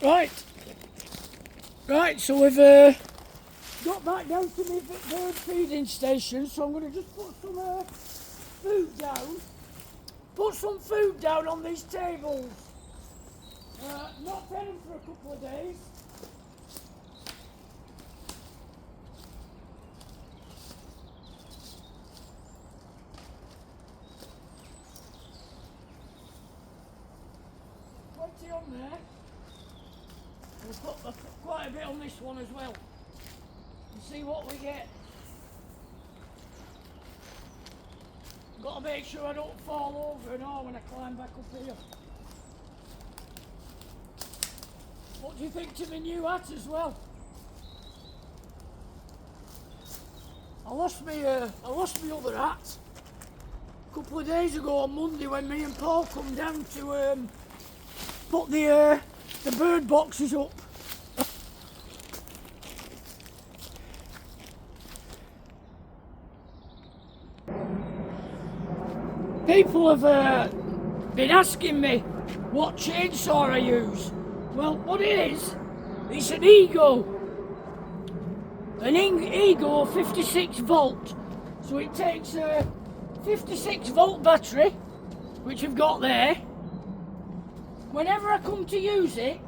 Right, so we've got back down to my bird feeding station, so I'm going to just put some food down. Put some food down on these tables. Not fed them for a couple of days. Plenty on there. We'll put quite a bit on this one as well. And see what we get. Got to make sure I don't fall over and all when I climb back up here. What do you think to my new hat as well? I lost my other hat a couple of days ago on Monday when me and Paul come down to put the bird boxes up. People have been asking me what chainsaw I use. Well, what it is, it's an Ego. An Ego 56 volt. So it takes a 56 volt battery, which I've got there. Whenever I come to use it,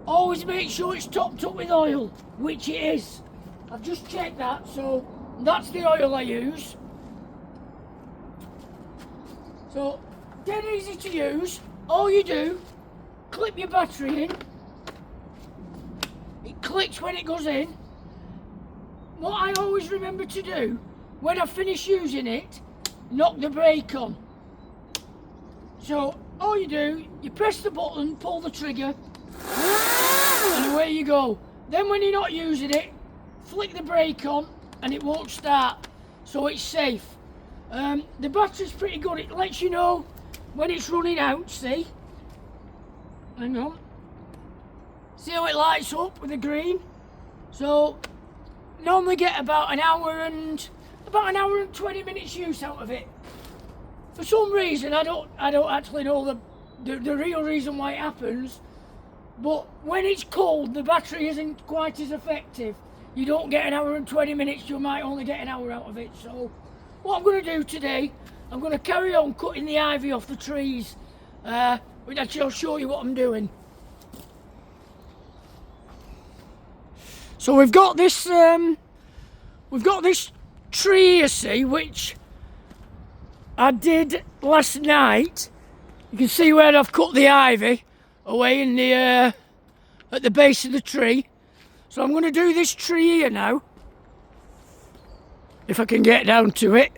always make sure it's topped up with oil, which it is. I've just checked that, so that's the oil I use. So, dead easy to use. All you do, clip your battery in. It clicks when it goes in. What I always remember to do, when I finish using it, knock the brake on. So, all you do, you press the button, pull the trigger, and away you go. Then when you're not using it, flick the brake on, and it won't start. So it's safe. The battery's pretty good. It lets you know when it's running out, see? Hang on. See how it lights up with the green? So, normally get about an hour and 20 minutes use out of it. For some reason, I don't actually know the real reason why it happens, but when it's cold, the battery isn't quite as effective. You don't get an hour and 20 minutes, you might only get an hour out of it. So, what I'm going to do today, I'm going to carry on cutting the ivy off the trees, which actually I'll show you what I'm doing. So we've got this tree, you see, which I did last night. You can see where I've cut the ivy away in the at the base of the tree. So I'm going to do this tree here now, if I can get down to it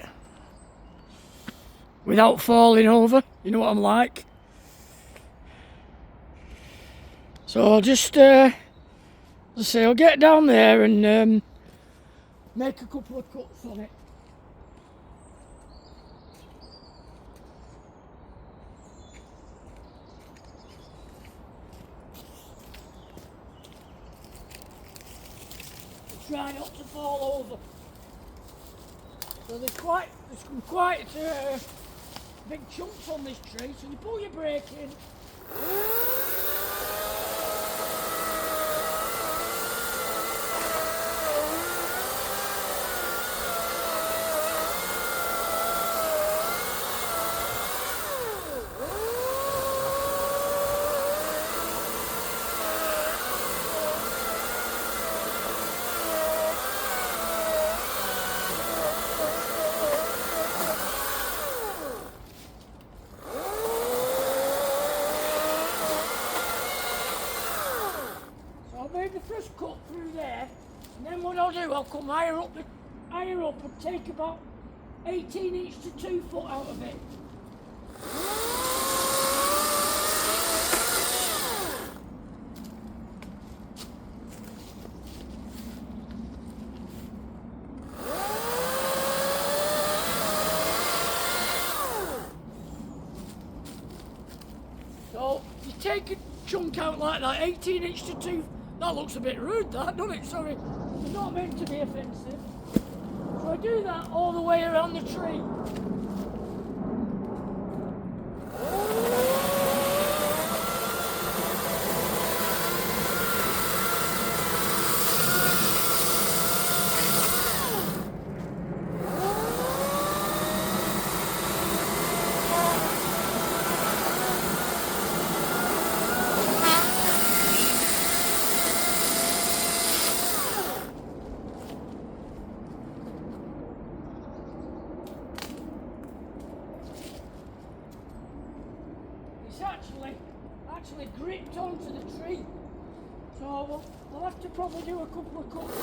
without falling over. You know what I'm like. So I'll just let's say I'll get down there and make a couple of cuts on it. Try not to fall over. So there's some quite big chunks on this tree, so you pull your brake in. The first cut through there, and then what I'll do, I'll come higher up and take about 18 inch to 2 foot out of it. So you take a chunk out like that, 18 inch to 2. That looks a bit rude, that, doesn't it? Sorry, it's not meant to be offensive. So I do that all the way around the tree. actually gripped onto the tree. So I'll have to probably do a couple of cuts.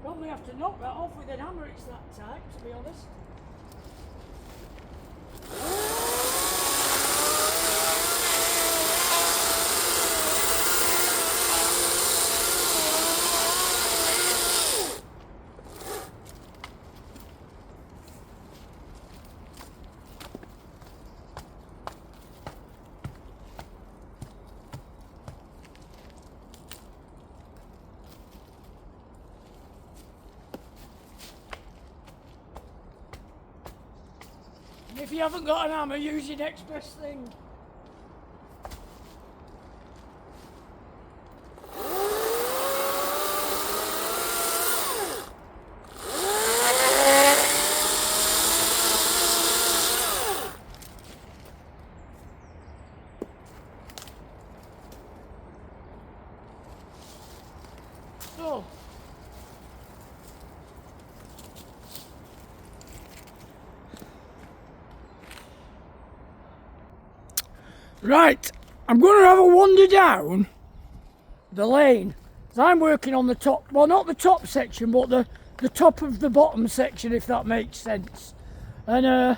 Probably have to knock that off with an hammer, it's that tight, to be honest. If you haven't got an hammer, use your next best thing. So, right, I'm going to have a wander down the lane. So I'm working on the top, well not the top section, but the top of the bottom section, if that makes sense. And I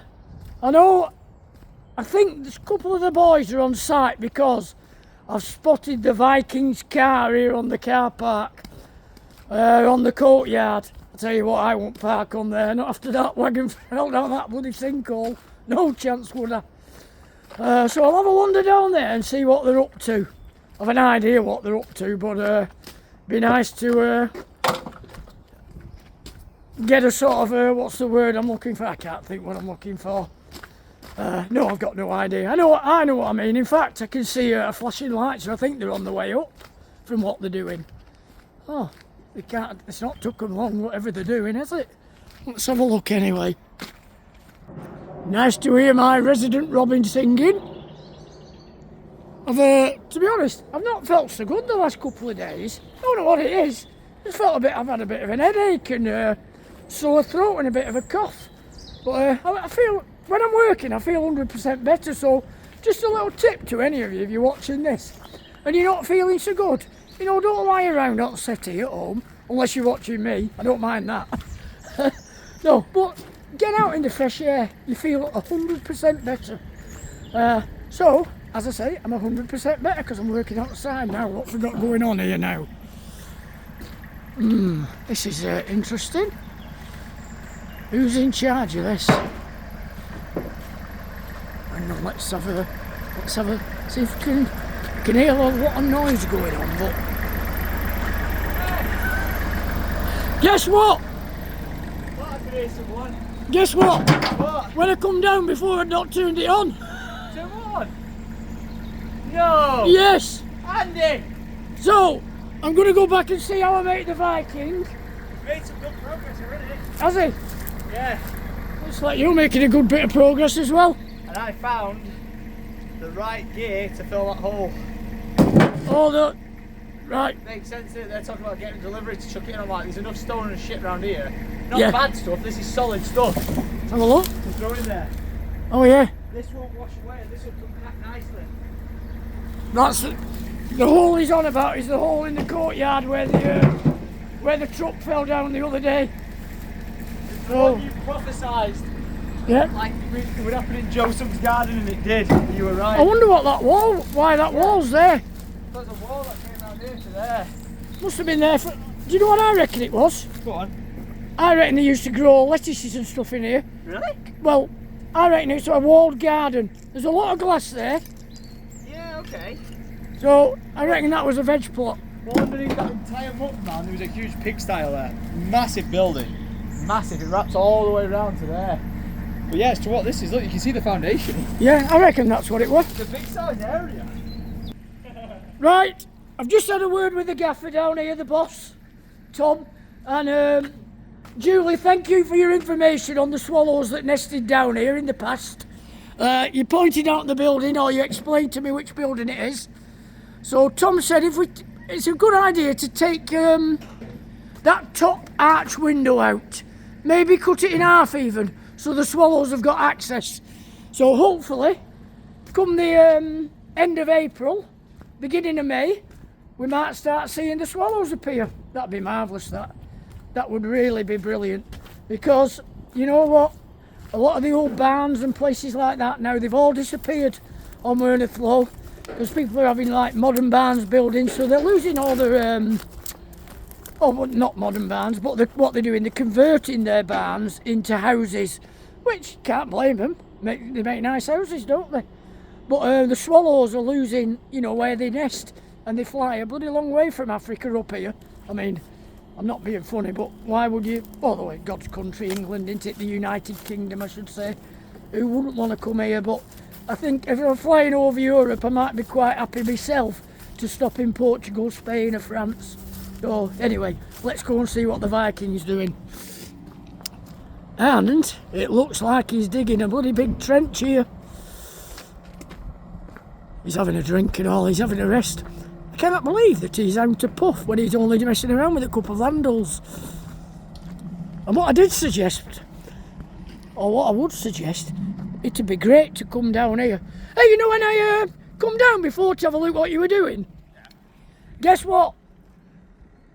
think there's a couple of the boys are on site because I've spotted the Vikings car here on the car park, on the courtyard. I tell you what, I won't park on there, not after that wagon fell down that bloody sinkhole. No chance would I. So I'll have a wander down there and see what they're up to. I've an idea what they're up to, but be nice to get a sort of, what's the word I'm looking for? I can't think what I'm looking for. No, I've got no idea. I know what I mean. In fact, I can see flashing lights, and I think they're on the way up from what they're doing. Oh, they can't. It's not took them long, whatever they're doing, has it? Let's have a look anyway. Nice to hear my resident robin singing. To be honest, I've not felt so good the last couple of days. I don't know what it is. I've had a bit of an headache and sore throat and a bit of a cough. But I feel, when I'm working, I feel 100% better. So just a little tip to any of you if you're watching this and you're not feeling so good. You know, don't lie around on settee at home, unless you're watching me. I don't mind that. No, but get out in the fresh air. You feel 100% better. So, as I say, I'm 100% better because I'm working outside now. What have we got going on here now? This is interesting. Who's in charge of this? Hang on, let's have a see if we can hear a lot of noise going on. But guess what? Guess what? What? When I come down before I'd not turned it on. Turn what on? No! Yes! Andy! So, I'm going to go back and see how I make the Viking. You've made some good progress already. Has he? Yeah. Looks like you're making a good bit of progress as well. And I found the right gear to fill that hole. Oh, right. Makes sense, they're talking about getting delivery to chuck it in. I'm like, there's enough stone and shit around here. Not Yeah. bad stuff, this is solid stuff. Let's have a look. To throw in there. Oh yeah. This won't wash away and this will come back nicely. That's the hole he's on about. Is the hole in the courtyard where the truck fell down the other day. What you prophesied, Yeah. like it would happen in Joseph's garden, and it did. You were right. I wonder what why that wall's there. There's a wall that came down here to there. Must have been there for. Do you know what I reckon it was? Go on. I reckon they used to grow lettuces and stuff in here. Really? Well, I reckon it's a walled garden. There's a lot of glass there, Yeah, okay. so I reckon that was a veg plot. Well, underneath that entire muck man, there was a huge pigsty there. Massive building. Massive, it wraps all the way around to there. But yeah, as to what this is, look, you can see the foundation. Yeah, I reckon that's what it was. It's a big size area. Right, I've just had a word with the gaffer down here, the boss, Tom, and Julie, thank you for your information on the swallows that nested down here in the past. You pointed out the building, or you explained to me which building it is. So Tom said it's a good idea to take that top arch window out maybe cut it in half even, so the swallows have got access. So hopefully, come the end of April, beginning of May, we might start seeing the swallows appear. That'd be marvellous, that. That would really be brilliant. Because, you know what? A lot of the old barns and places like that now, they've all disappeared on Werneth Low. Because people are having like modern barns building, so they're losing all their, well, not modern barns, but what they're doing, they're converting their barns into houses, which can't blame them. They make nice houses, don't they? But the swallows are losing, you know, where they nest, and they fly a bloody long way from Africa up here. I mean, I'm not being funny, but why would you, by the way, God's country, England, isn't it? The United Kingdom, I should say. Who wouldn't want to come here? But I think if I'm flying over Europe, I might be quite happy myself to stop in Portugal, Spain or France. So anyway, let's go and see what the Viking's doing. And it looks like he's digging a bloody big trench here. He's having a drink and all, he's having a rest. I cannot believe that he's out to puff when he's only messing around with a couple of vandals. And what I did suggest, or what I would suggest, it'd be great to come down here. Hey, you know when I come down before to have a look what you were doing? Yeah. Guess what?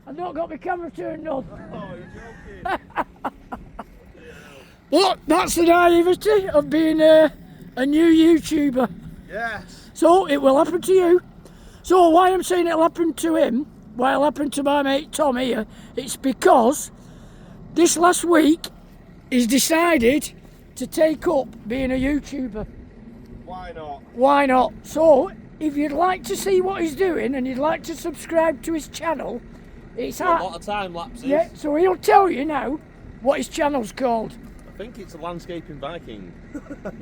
I've not got my camera turned on. Oh, you're joking. Look, that's the naivety of being a new YouTuber. Yes. So it will happen to you. So why I'm saying it'll happen to him, why it'll happen to my mate Tom here, it's because this last week he's decided to take up being a YouTuber. Why not? Why not? So if you'd like to see what he's doing and you'd like to subscribe to his channel, it's A lot of time lapses. yeah, so he'll tell you now what his channel's called. I think it's a landscaping Viking.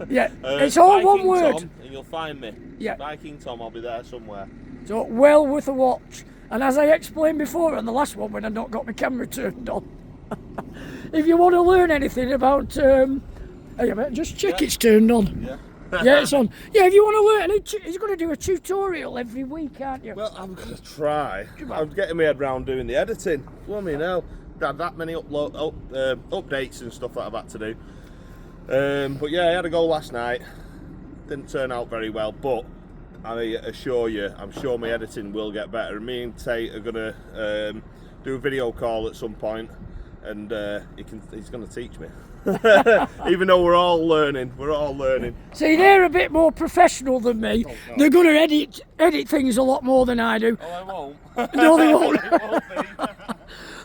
Yeah, it's all Viking one word. Tom, and you'll find me. Yeah. Viking Tom, I'll be there somewhere. So well worth a watch. And as I explained before on the last one when I'd not got my camera turned on, if you want to learn anything about, hey, mate, just check it's turned on. Yeah. Yeah, it's on. Yeah, if you want to learn, he's going to do a tutorial every week, aren't you? Well, I'm going to try. Come on. I'm getting my head round doing the editing. Blimey hell. Had that many updates and stuff that I've had to do. But yeah, I had a go last night. Didn't turn out very well, but I assure you, I'm sure my editing will get better. Me and Tate are gonna do a video call at some point, and he's gonna teach me. Even though we're all learning. See, they're a bit more professional than me. Oh, no. They're going to edit things a lot more than I do. Oh, I won't. No, they won't. It won't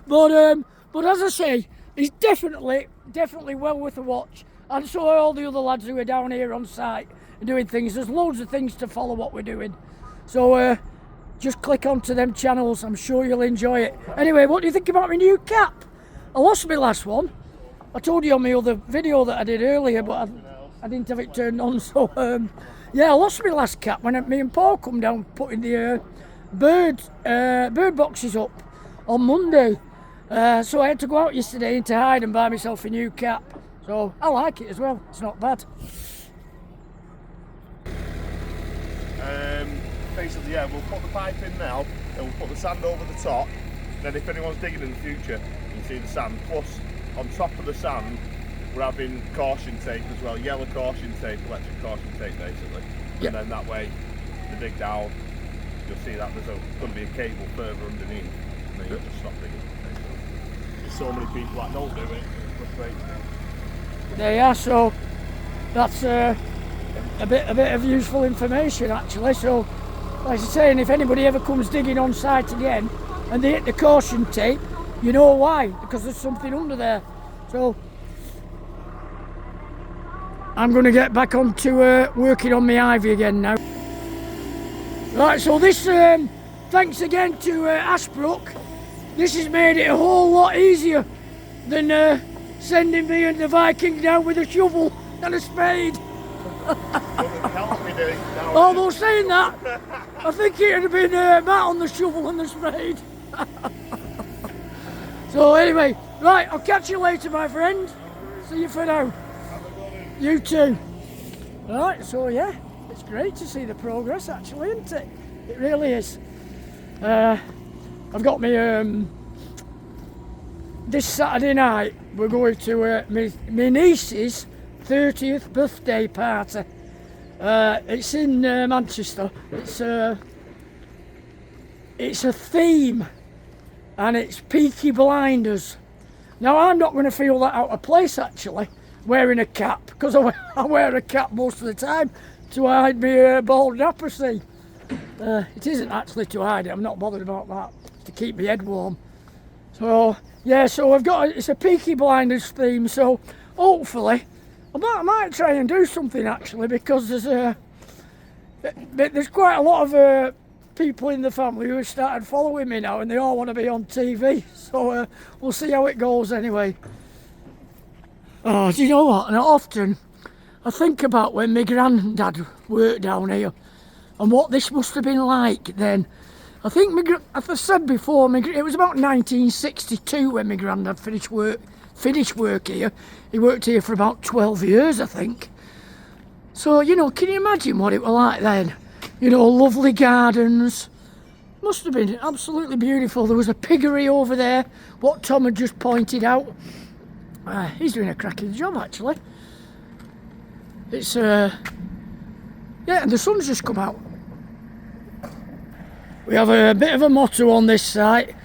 be. But as I say, he's definitely well worth a watch. And so are all the other lads who are down here on site and doing things. There's loads of things to follow what we're doing. So just click onto them channels. I'm sure you'll enjoy it. Anyway, what do you think about my new cap? I lost my last one. I told you on my other video that I did earlier, but I didn't have it turned on. So yeah, I lost my last cap when me and Paul come down putting the bird boxes up on Monday. So I had to go out yesterday into Hyde and buy myself a new cap. So I like it as well. It's not bad. Basically, yeah, we'll put the pipe in now, and we'll put the sand over the top. Then if anyone's digging in the future, you can see the sand. Plus, on top of the sand, we're having caution tape as well, yellow caution tape, electric caution tape basically. Yep. And then that way, to dig down, you'll see that there's going to be a cable further underneath, and then you'll just stop digging. There's so many people that don't do it, it's frustrating. There you are. So that's a bit of useful information actually. So like I was saying, if anybody ever comes digging on site again and they hit the caution tape, you know why, because there's something under there. So I'm going to get back onto working on my ivy again now. Right, so this thanks again to Ashbrook. This has made it a whole lot easier than sending me and the Viking down with a shovel and a spade. Help me doing it now. Although saying that, I think it would have been Matt on the shovel and the spade. So anyway, right, I'll catch you later, my friend. See you for now. You too. Right, so yeah, it's great to see the progress actually, isn't it? It really is. I've got my this Saturday night we're going to my niece's 30th birthday party. It's in Manchester. It's a theme, and it's Peaky Blinders. Now I'm not going to feel that out of place actually, wearing a cap, because I wear a cap most of the time to hide my bald napper, see. It isn't actually to hide it, I'm not bothered about that, to keep my head warm. So yeah, so it's a Peaky Blinders theme, so hopefully I might try and do something actually, because there's quite a lot of people in the family who have started following me now, and they all want to be on TV, so we'll see how it goes anyway. Oh, do you know what? And often I think about when my granddad worked down here and what this must have been like then. I think as I said before, it was about 1962 when my granddad finished work here. He worked here for about 12 years, I think. So, you know, can you imagine what it was like then? You know, lovely gardens. Must have been absolutely beautiful. There was a piggery over there, what Tom had just pointed out. He's doing a cracking job actually. It's yeah, and the sun's just come out. We have a bit of a motto on this site: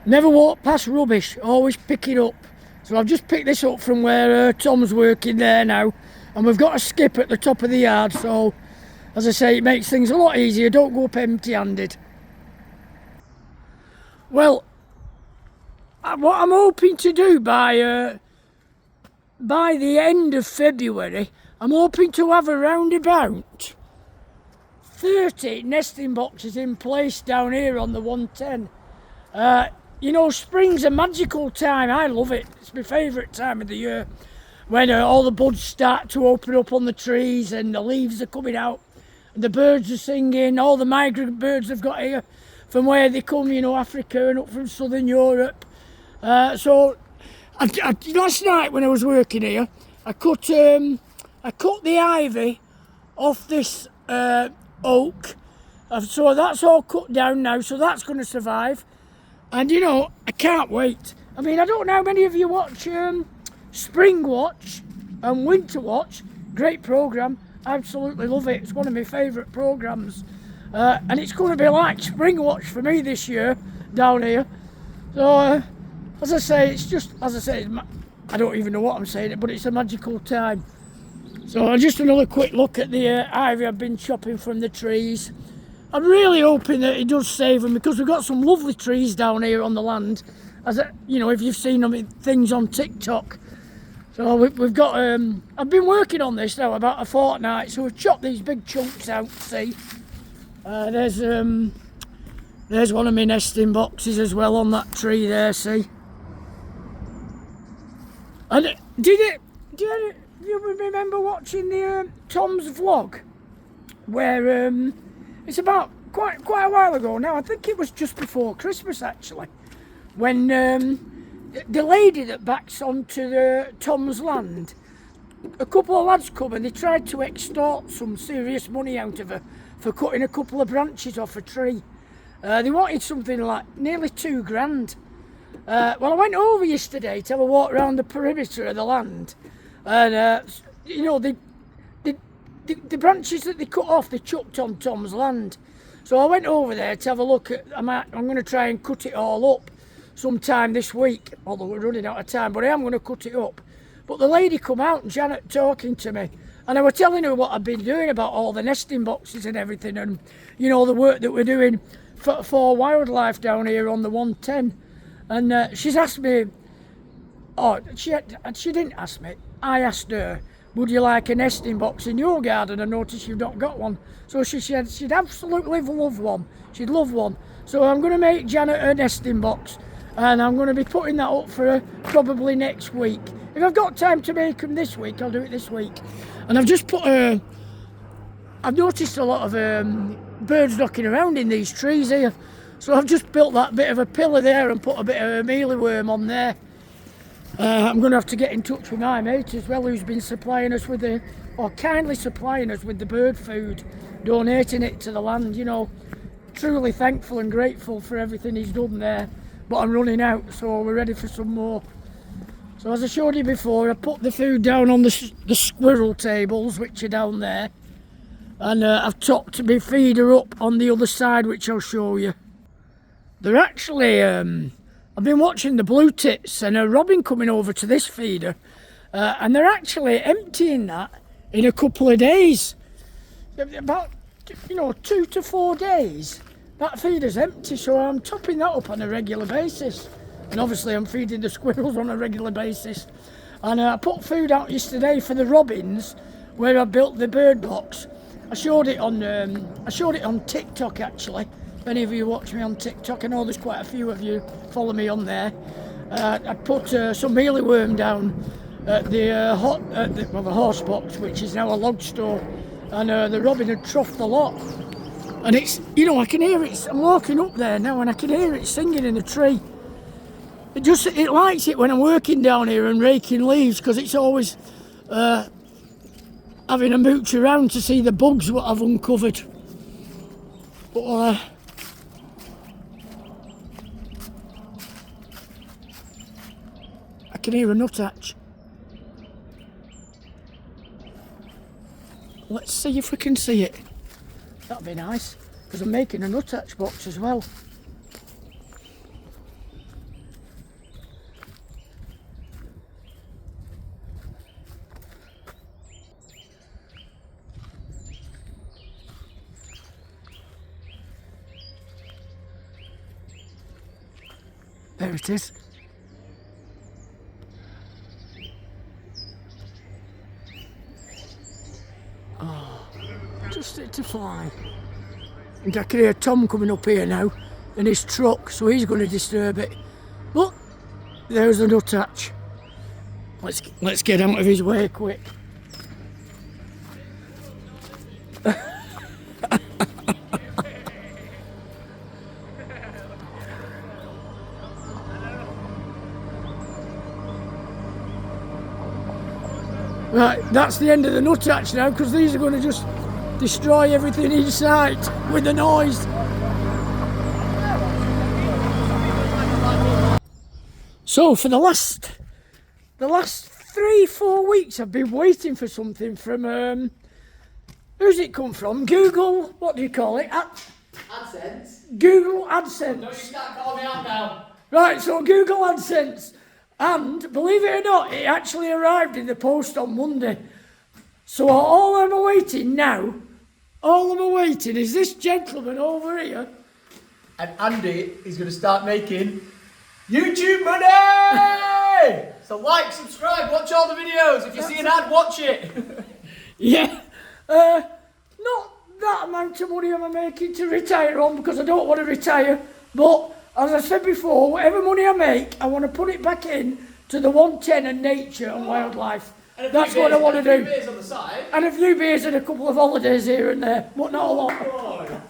never walk past rubbish, always pick it up. So I've just picked this up from where Tom's working there now, and we've got a skip at the top of the yard, so as I say, it makes things a lot easier. Don't go up empty-handed. Well, what I'm hoping to do by the end of February, I'm hoping to have around about 30 nesting boxes in place down here on the 110. You know, spring's a magical time. I love it. It's my favourite time of the year, when all the buds start to open up on the trees and the leaves are coming out and the birds are singing. All the migrant birds have got here from where they come, you know, Africa and up from southern Europe. So last night when I was working here, I cut the ivy off this oak, so that's all cut down now, so that's going to survive. And you know, I can't wait. I mean, I don't know how many of you watch Spring Watch and Winter Watch. Great programme, absolutely love it. It's one of my favourite programmes, and it's going to be like Spring Watch for me this year down here. So as I say, it's just, as I say, I don't even know what I'm saying, but it's a magical time. So just another quick look at the ivy I've been chopping from the trees. I'm really hoping that it does save them, because we've got some lovely trees down here on the land, as you know, if you've seen them in things on TikTok. So we've got, I've been working on this now about a fortnight, so we've chopped these big chunks out, see. There's one of my nesting boxes as well on that tree there, see. And do you remember watching the Tom's vlog, where it's about quite a while ago now, I think it was just before Christmas actually, when the lady that backs onto the Tom's land, a couple of lads come and they tried to extort some serious money out of her for cutting a couple of branches off a tree. They wanted something like nearly £2,000. Well, I went over yesterday to have a walk around the perimeter of the land, and you know, the branches that they cut off, they chucked on Tom's land. So I went over there to have a look at. I'm going to try and cut it all up sometime this week, although we're running out of time, but I am going to cut it up. But the lady come out, and Janet talking to me, and I was telling her what I've been doing about all the nesting boxes and everything, and you know, the work that we're doing for wildlife down here on the 110. And she's asked me, she didn't ask me, I asked her, would you like a nesting box in your garden? I noticed you've not got one. So she said she'd absolutely love one. She'd love one. So I'm going to make Janet a nesting box, and I'm going to be putting that up for her probably next week. If I've got time to make them this week, I'll do it this week. And I've just put I've noticed a lot of birds knocking around in these trees here. So I've just built that bit of a pillar there and put a bit of a mealyworm on there. I'm going to have to get in touch with my mate as well, who's been supplying us with kindly supplying us with the bird food, donating it to the land, you know. Truly thankful and grateful for everything he's done there but I'm running out, so we're ready for some more. So as I showed you before, I put the food down on the squirrel tables, which are down there, and I've topped my feeder up on the other side, which I'll show you. They're actually, I've been watching the blue tits and a robin coming over to this feeder, and they're actually emptying that in a couple of days. About, 2 to 4 days, that feeder's empty, so I'm topping that up on a regular basis. And obviously I'm feeding the squirrels on a regular basis. And I put food out yesterday for the robins, where I built the bird box. I showed it on TikTok actually. If any of you watch me on TikTok, I know there's quite a few of you follow me on there. I put some mealyworm down at the horse box, which is now a log store, and the robin had troughed a lot. And it's, I can hear it. I'm walking up there now, and I can hear it singing in the tree. It likes it when I'm working down here and raking leaves, because it's always having a mooch around to see the bugs what I've uncovered. But I can hear a nuthatch. Let's see if we can see it. That'd be nice, because I'm making a nuthatch box as well. There it is. Oh, just it to fly. And I can hear Tom coming up here now in his truck, so he's going to disturb it. But there's the nuthatch. Let's get out of his way quick. Right, that's the end of the nuthatch now, because these are going to just destroy everything in sight with the noise. So for the last 3-4 weeks I've been waiting for something from who's it come from? Google, what do you call it? AdSense? Google AdSense. No, you can't call me out now. Right, so Google AdSense. And believe it or not, it actually arrived in the post on Monday. So all I'm awaiting now, is this gentleman over here. And Andy is going to start making YouTube money! So like, subscribe, watch all the videos. If you see an ad, watch it. Yeah. Not that amount of money am I making to retire on, because I don't want to retire. But as I said before, whatever money I make, I want to put it back in to the 110 and nature and wildlife. And that's what I want to do. And a few beers on the side. And a few beers and a couple of holidays here and there, but not a lot.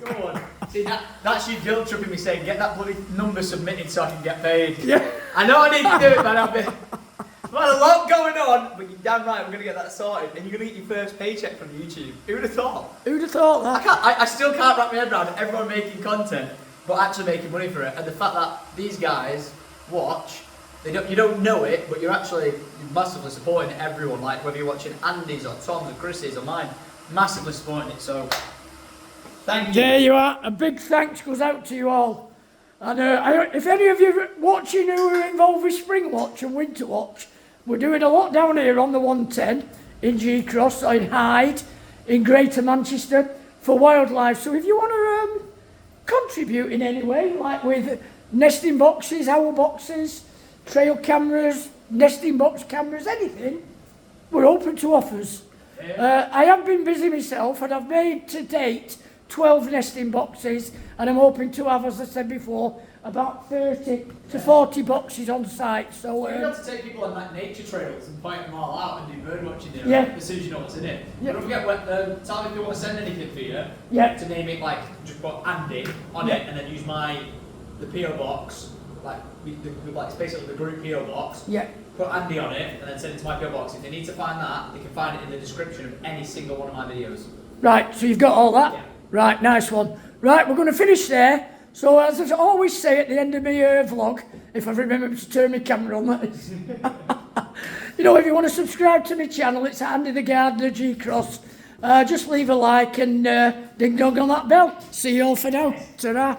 Go on. See, that's you guilt tripping me saying, get that bloody number submitted so I can get paid. Yeah. I know I need to do it, man. I've had a lot going on, but you're damn right, we're going to get that sorted. And you're going to get your first paycheck from YouTube. Who would have thought? Who'd have thought that? I still can't wrap my head around everyone making content, but actually making money for it. And the fact that these guys watch, you don't know it, but you're massively supporting everyone. Like whether you're watching Andy's or Tom's or Chris's or mine, massively supporting it. So thank you. There you are. A big thanks goes out to you all. And if any of you watching who are involved with Spring Watch and Winter Watch, we're doing a lot down here on the 110 in G Cross, in Hyde, in Greater Manchester for wildlife. So if you want to contribute in any way, like with nesting boxes, owl boxes, trail cameras, nesting box cameras, anything, we're open to offers. I have been busy myself, and I've made to date 12 nesting boxes, and I'm hoping to have, as I said before, about 30 to 40 boxes on site. So you have to take people on like nature trails and point them all out and do bird watching there, yeah. Right? As soon as you know what's in it. Yeah. Don't forget, tell me if you want to send anything for you, yeah. to name it, like, just put Andy on Yeah. it, and then use the PO box, like it's basically the group PO box. Yeah. Put Andy on it, and then send it to my PO box. If they need to find that, they can find it in the description of any single one of my videos. Right, so you've got all that? Yeah. Right, nice one. Right, we're going to finish there. So as I always say at the end of my vlog, if I remember to turn my camera on, that is. You know, if you want to subscribe to my channel, it's Andy the Gardener G Cross. Just leave a like and ding dong on that bell. See you all for now. Ta-ra.